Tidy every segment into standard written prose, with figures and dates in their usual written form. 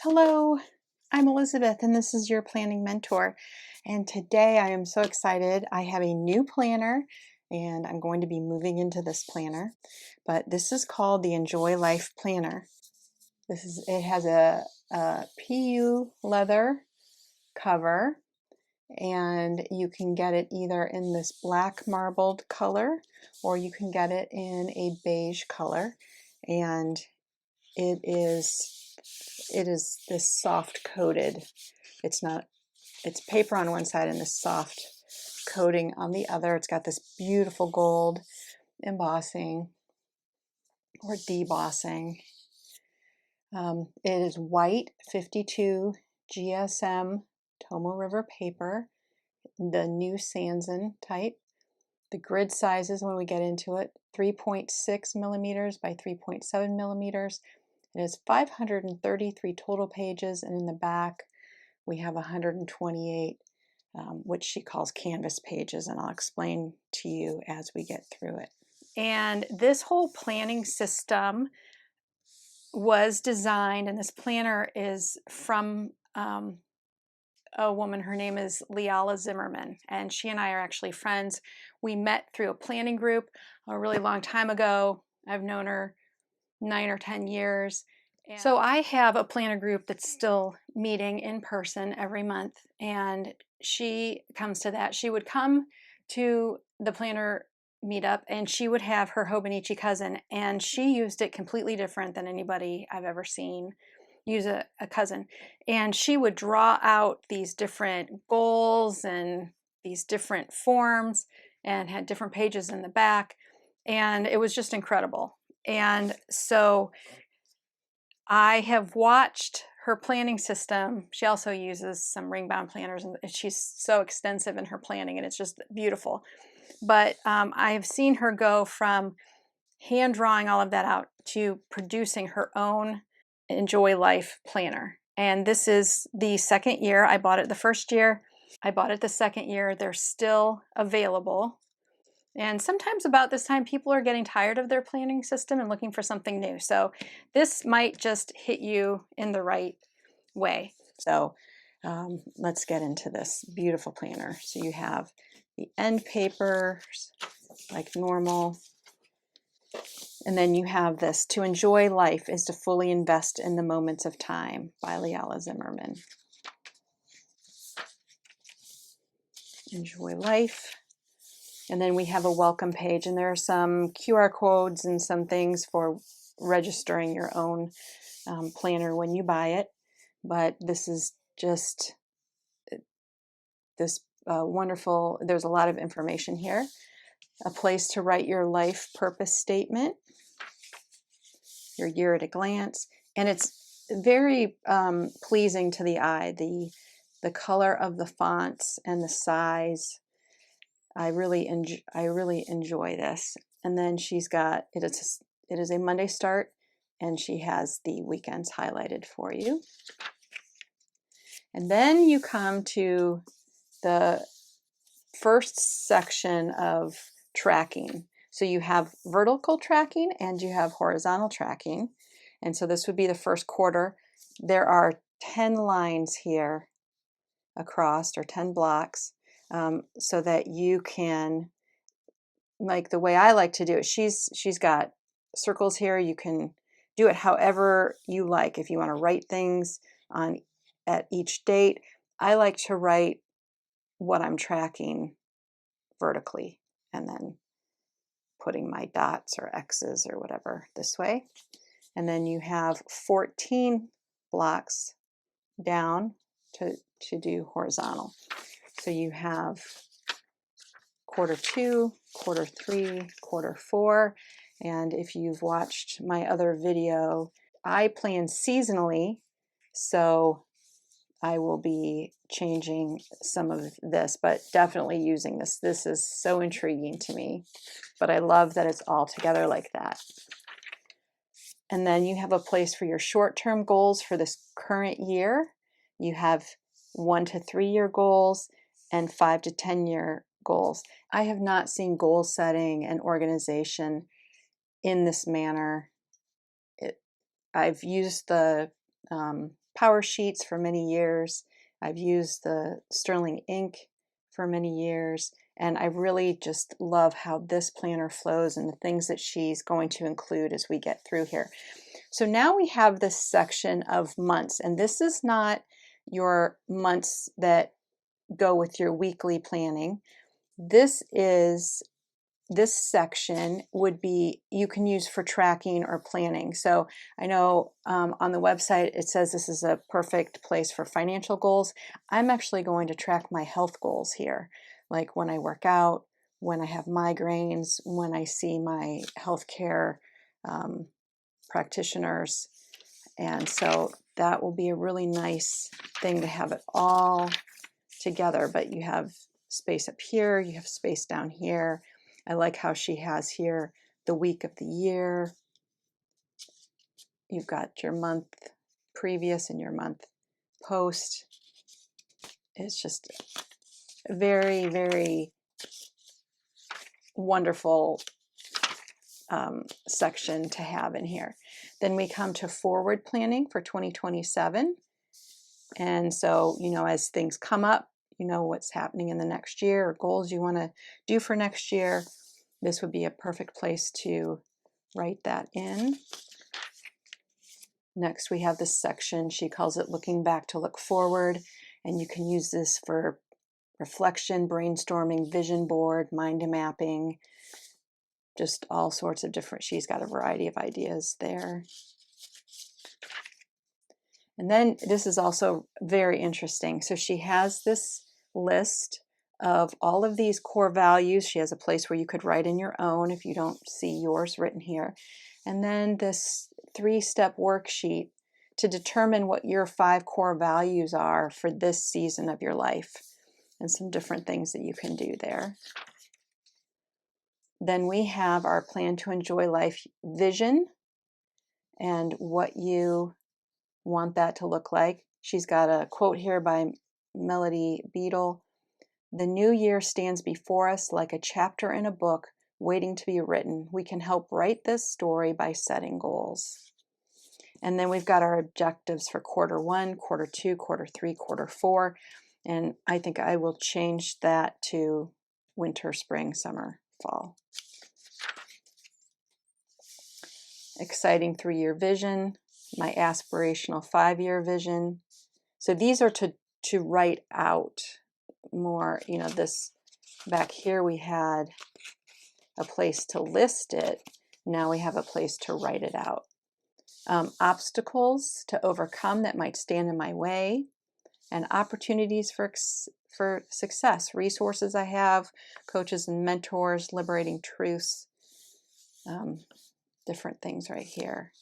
Hello, I'm Elizabeth and this is your planning mentor. And today I am so excited. I have a new planner and I'm going to be moving into this planner. But this is called the Enjoy Life Planner. It has a PU leather cover and you can get it either in this black marbled color or you can get it in a beige color. And it is this soft coated. It's paper on one side and this soft coating on the other. It's got this beautiful gold embossing or debossing. It is white 52 GSM Tomo River paper, the new Sanzen type. The grid sizes, when we get into it, 3.6 millimeters by 3.7 millimeters. It has 533 total pages, and in the back we have 128, which she calls canvas pages, and I'll explain to you as we get through it. And this whole planning system was designed, and this planner is from a woman. Her name is Leala Zimmerman, and she and I are actually friends. We met through a planning group a really long time ago. I've known her 9 or 10 years. So I have a planner group that's still meeting in person every month, and she comes to that. She would come to the planner meetup and she would have her Hobonichi cousin, and she used it completely different than anybody I've ever seen use a cousin. And she would draw out these different goals and these different forms and had different pages in the back, and it was just incredible. And so I have watched her planning system. She also uses some ring-bound planners, and she's so extensive in her planning, and it's just beautiful. But I've seen her go from hand drawing all of that out to producing her own Enjoy Life planner. And this is the second year. I bought it the first year. I bought it the second year. They're still available. And sometimes about this time, people are getting tired of their planning system and looking for something new. So this might just hit you in the right way. So let's get into this beautiful planner. So you have the end papers like normal. And then you have this: To enjoy life is to fully invest in the moments of time, by Leala Zimmerman. Enjoy life. And then we have a welcome page, and there are some QR codes and some things for registering your own planner when you buy it. But this is just this wonderful, there's a lot of information here. A place to write your life purpose statement, your year at a glance, and it's very pleasing to the eye. The color of the fonts and the size. I really enjoy this. And then she's got it is a Monday start, and she has the weekends highlighted for you. And then you come to the first section of tracking. So you have vertical tracking and you have horizontal tracking. And so this would be the first quarter. There are 10 lines here across, or 10 blocks, so that you can, like the way I like to do it, she's got circles here. You can do it however you like. If you want to write things on at each date, I like to write what I'm tracking vertically and then putting my dots or X's or whatever this way. And then you have 14 blocks down to do horizontal. So you have quarter 2, quarter 3, quarter 4. And if you've watched my other video, I plan seasonally, so I will be changing some of this, but definitely using this. This is so intriguing to me, but I love that it's all together like that. And then you have a place for your short-term goals for this current year. You have 1 to 3 year goals and 5 to 10 year goals. I have not seen goal setting and organization in this manner. I've used the power sheets for many years. I've used the Sterling ink for many years, and I really just love how this planner flows and the things that she's going to include as we get through here. So now we have this section of months, and this is not your months that go with your weekly planning. This section would be, you can use for tracking or planning. So I know on the website it says this is a perfect place for financial goals. I'm actually going to track my health goals here, like when I work out, when I have migraines, when I see my healthcare practitioners. And so that will be a really nice thing to have it all together. But you have space up here, you have space down here. I like how she has here the week of the year. You've got your month previous and your month post. It's just a very, very wonderful section to have in here. Then we come to forward planning for 2027. And so, as things come up, what's happening in the next year or goals you want to do for next year, this would be a perfect place to write that in. Next, we have this section. She calls it looking back to look forward. And you can use this for reflection, brainstorming, vision board, mind mapping, just all sorts of different, she's got a variety of ideas there. And then this is also very interesting. So she has this list of all of these core values. She has a place where you could write in your own if you don't see yours written here. And then this 3-step worksheet to determine what your 5 core values are for this season of your life, and some different things that you can do there. Then we have our plan to enjoy life vision and what you want that to look like. She's got a quote here by Melody Beadle. The new year stands before us like a chapter in a book waiting to be written. We can help write this story by setting goals. And then we've got our objectives for quarter 1, quarter 2, quarter 3, quarter 4. And I think I will change that to winter, spring, summer, fall. Exciting 3-year vision, my aspirational 5-year vision. So these are to write out more, this back here we had a place to list it. Now we have a place to write it out. Obstacles to overcome that might stand in my way, and opportunities for success, resources I have, coaches and mentors, liberating truths, different things right here.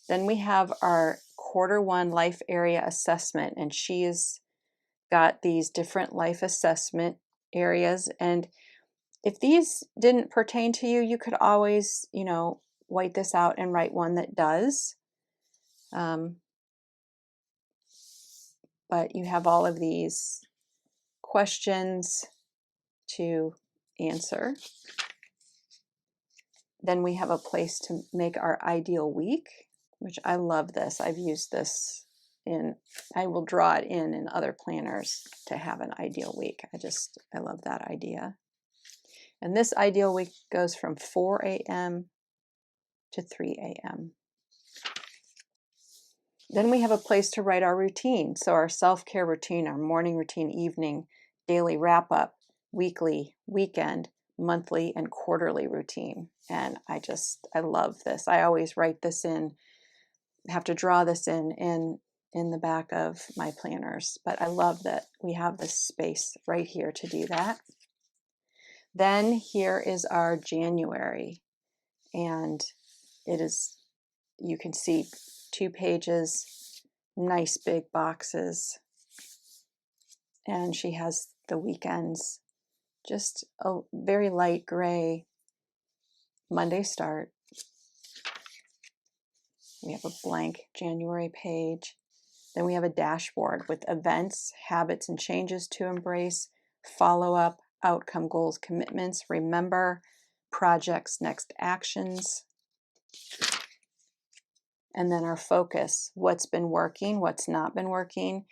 Then we have our quarter 1 life area assessment, and she's got these different life assessment areas. And if these didn't pertain to you, you could always, white this out and write one that does. But you have all of these questions to answer. Then we have a place to make our ideal week, which I love this. I've used this I will draw it in other planners to have an ideal week. I love that idea. And this ideal week goes from 4 a.m. to 3 a.m. Then we have a place to write our routine. So our self-care routine, our morning routine, evening, daily wrap-up, weekly, weekend, monthly, and quarterly routine. And I love this. I always write this in, have to draw this in the back of my planners. But I love that we have this space right here to do that. Then here is our January. And it is, you can see 2 pages, nice big boxes. And she has the weekends, just a very light gray Monday start. We have a blank January page. Then we have a dashboard with events, habits, and changes to embrace, follow-up, outcome goals, commitments, remember, projects, next actions. And then our focus, what's been working, what's not been working,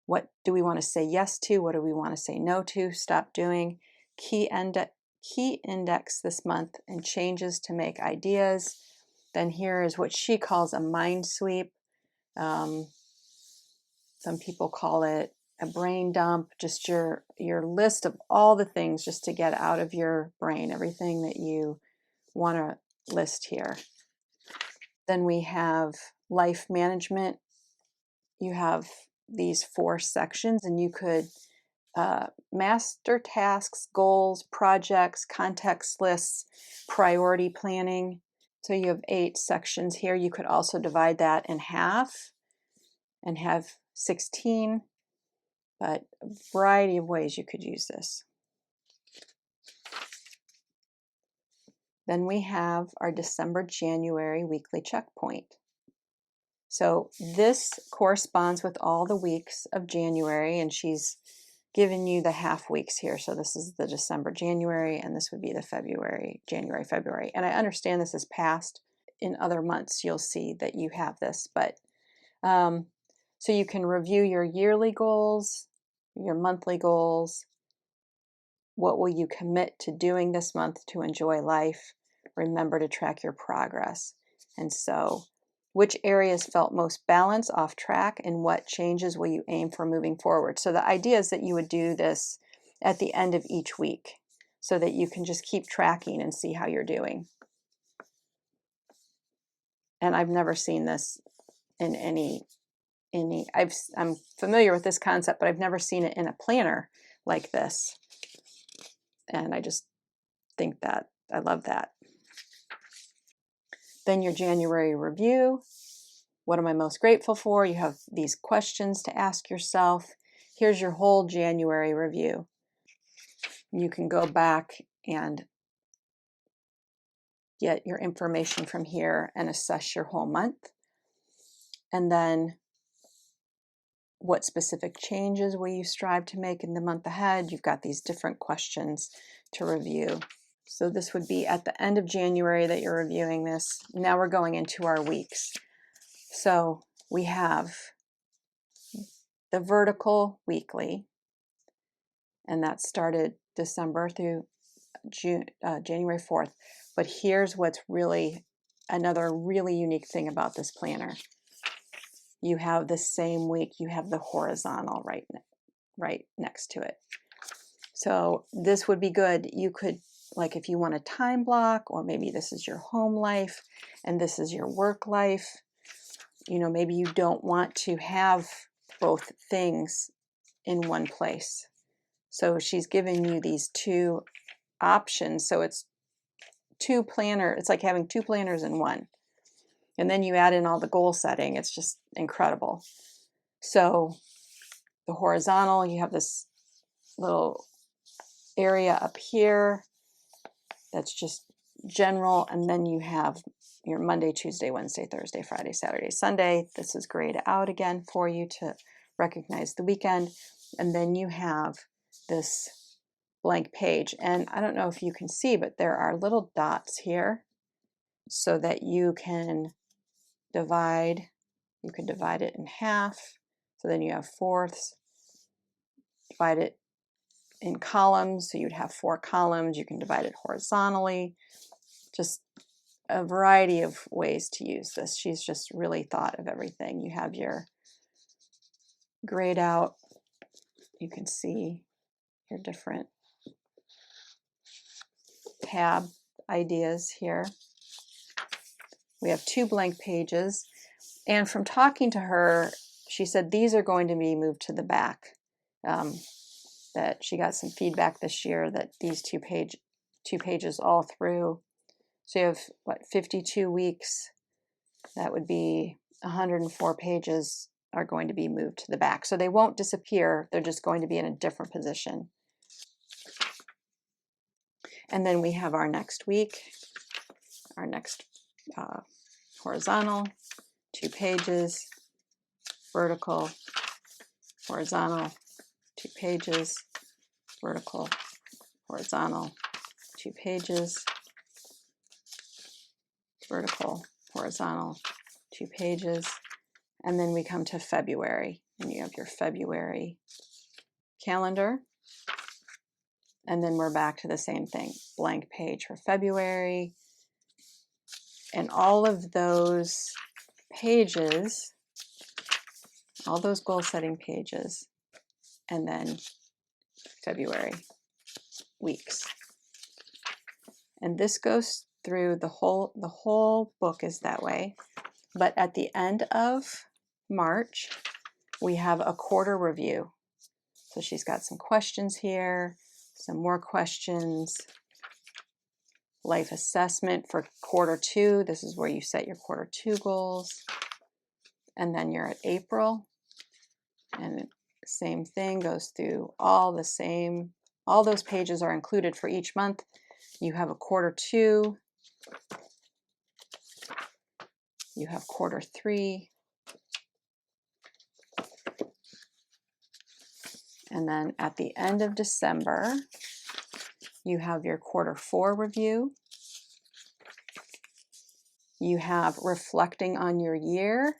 what do we want to say yes to, what do we want to say no to, stop doing, key index this month, and changes to make ideas. Then here is what she calls a mind sweep. Some people call it a brain dump, just your list of all the things just to get out of your brain, everything that you want to list here. Then we have life management. You have these 4 sections, and you could master tasks, goals, projects, context lists, priority planning. So you have 8 sections here. You could also divide that in half and have 16, but a variety of ways you could use this. Then we have our December-January weekly checkpoint. So this corresponds with all the weeks of January, and she's given you the half weeks here. So this is the December, January, and this would be the February, January, February. And I understand this is past. In other months, you'll see that you have this. But so you can review your yearly goals, your monthly goals. What will you commit to doing this month to enjoy life? Remember to track your progress. And so which areas felt most balanced, off track, and what changes will you aim for moving forward? So the idea is that you would do this at the end of each week so that you can just keep tracking and see how you're doing. And I've never seen this in I'm familiar with this concept, but I've never seen it in a planner like this. And I just think that I love that. Then your January review. What am I most grateful for? You have these questions to ask yourself. Here's your whole January review. You can go back and get your information from here and assess your whole month. And then what specific changes will you strive to make in the month ahead? You've got these different questions to review. So this would be at the end of January that you're reviewing this. Now we're going into our weeks. So we have the vertical weekly, and that started December through January 4th. But here's what's really another really unique thing about this planner. You have the same week, you have the horizontal right next to it. So this would be good. You could, like if you want a time block, or maybe this is your home life and this is your work life, you know, maybe you don't want to have both things in one place. So she's given you these 2 options. So it's 2 planner. It's like having 2 planners in one. And then you add in all the goal setting. It's just incredible. So the horizontal, you have this little area up here that's just general. And then you have your Monday, Tuesday, Wednesday, Thursday, Friday, Saturday, Sunday. This is grayed out again for you to recognize the weekend. And then you have this blank page. And I don't know if you can see, but there are little dots here so that you can divide. You can divide it in half. So then you have fourths. Divide it in columns. So you'd have 4 columns. You can divide it horizontally. Just a variety of ways to use this. She's just really thought of everything. You have your grayed out. You can see your different tab ideas here. We have 2 blank pages. And from talking to her, she said these are going to be moved to the back. That she got some feedback this year that these 2 pages all through. So you have, 52 weeks. That would be 104 pages are going to be moved to the back. So they won't disappear. They're just going to be in a different position. And then we have our next week, our next horizontal, 2 pages, vertical, horizontal, 2 pages, vertical, horizontal, 2 pages, vertical, horizontal, 2 pages, and then we come to February, and you have your February calendar, and then we're back to the same thing, blank page for February, and all of those pages, all those goal setting pages, and then February weeks. And this goes through the whole book is that way. But at the end of March, we have a quarter review. So she's got some questions here, some more questions, life assessment for quarter 2. This is where you set your quarter 2 goals. And then you're at April, and same thing, goes through all those pages are included for each month. You have a quarter 2, you have quarter 3, and then at the end of December, you have your quarter 4 review. You have reflecting on your year,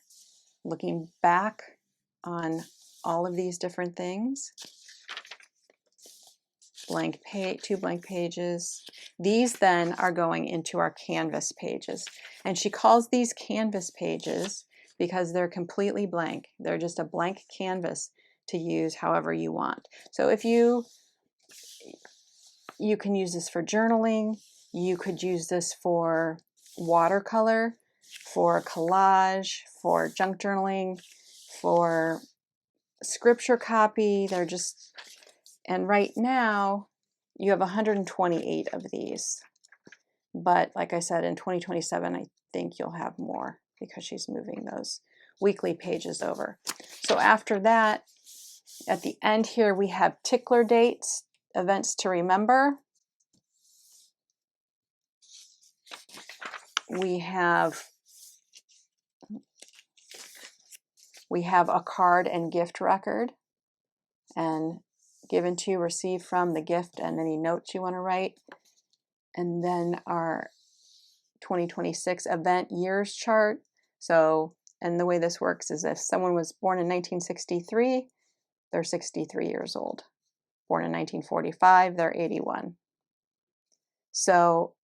looking back on all of these different things. Blank page, 2 blank pages. These then are going into our canvas pages. And she calls these canvas pages because they're completely blank. They're just a blank canvas to use however you want. So if you can use this for journaling, you could use this for watercolor, for collage, for junk journaling, for scripture copy. They're just, and right now you have 128 of these. But like I said, in 2027, I think you'll have more because she's moving those weekly pages over. So after that, at the end here, we have tickler dates, events to remember. We have a card and gift record, and given to, received from, the gift, and any notes you want to write. And then our 2026 event years chart. So, and the way this works is if someone was born in 1963, they're 63 years old. Born in 1945, they're 81. So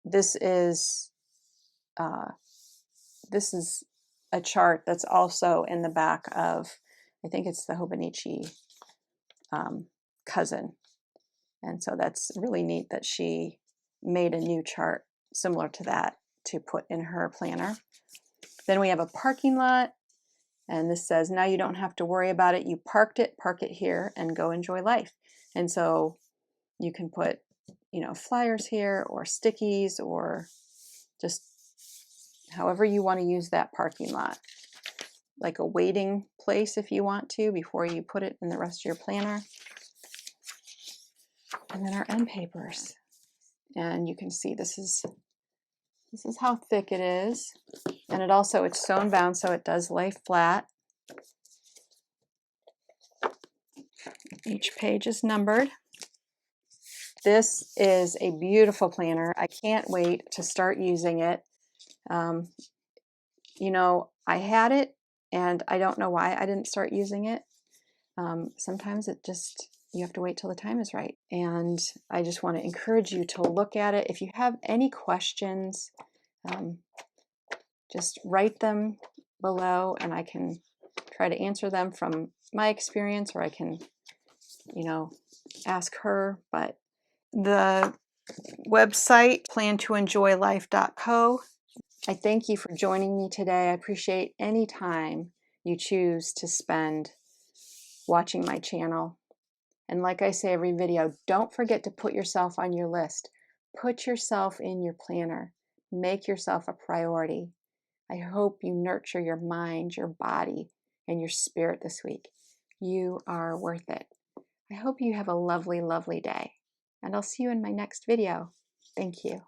this is a chart that's also in the back of, I think it's the Hobonichi cousin. And so that's really neat that she made a new chart similar to that to put in her planner. Then we have a parking lot, and this says, now you don't have to worry about it. You park it here, and go enjoy life. And so you can put, flyers here, or stickies, or just however you want to use that parking lot. Like a waiting place if you want to, before you put it in the rest of your planner. And then our end papers. And you can see this is how thick it is. And it's sewn bound, so it does lay flat. Each page is numbered. This is a beautiful planner. I can't wait to start using it. I had it, and I don't know why I didn't start using it. Sometimes you have to wait till the time is right. And I just want to encourage you to look at it. If you have any questions, just write them below, and I can try to answer them from my experience, or I can, ask her. But the website, plantoenjoylife.co. I thank you for joining me today. I appreciate any time you choose to spend watching my channel. And like I say every video, don't forget to put yourself on your list. Put yourself in your planner. Make yourself a priority. I hope you nurture your mind, your body, and your spirit this week. You are worth it. I hope you have a lovely, lovely day. And I'll see you in my next video. Thank you.